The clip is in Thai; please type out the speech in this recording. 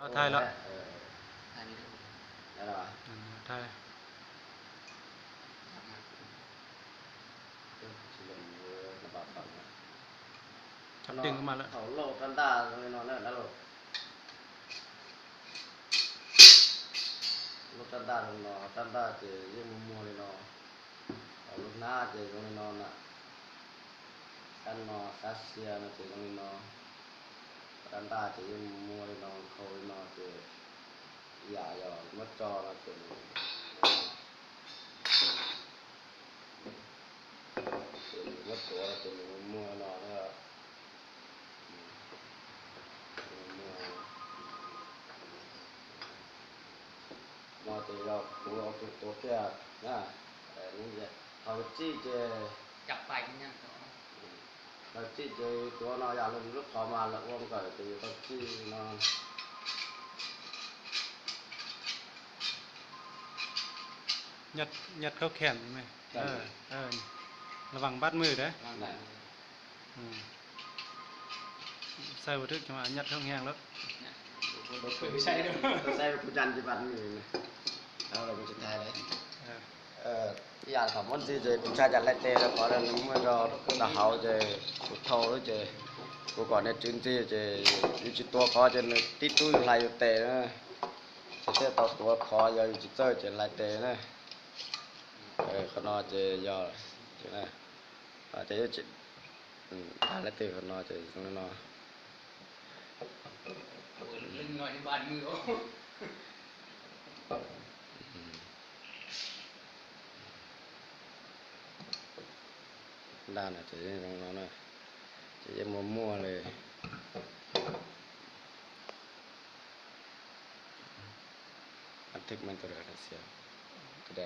thay lại thay chấm tiếng cái mà lại thấu lộ tan ta rồi nó đã lộ lộ tan ta chỉ riêng mua này nó lúc na chỉ con nó nè căn nó sát xia nó chỉ con nó tan ta chỉ mua này nó khâu nó chỉ giả rồi mất cho nó chỉ mất của nó chỉ mua nó nữa nó thìเราตัวแก่นะแต่นี่จะเขาจี้เจจับไปเนี่ยเราจี้เจตัวnóอยากลงลูกเขามาแล้วว่างก็ตีเขาจี้nó nhặtเข้าแขนใช่ไหมระวังบัดมือเด้ใส่บัตรจังหวะยัดเข้าแห้งแล้วไม่ใช่ด้วยใส่ผู้จันจีบันนี่เอาเราเป็นสุดท้ายเลยที่อยากทำวันที่จะผู้ชายจัดไล่เตะแล้วพอแล้วเมื่อเราตาเขาจะสุดเท่าหรือจะกูก่อนเนี่ยจืนที่จะอยู่จิตตัวเขาจะติดตู้อยู่ลายอยู่เตะนะจะเตะต่อตัวเขาอยู่จิตเตอร์จะลายเตะนะเขานอนจะย่อจะนะจะอยู่จิตลายเตะเขานอนจะตรงนั้นนอนlên ngồi trên bàn mưa đàn là chỉ nó này chỉ mua này ăn thích mình tôi được xíu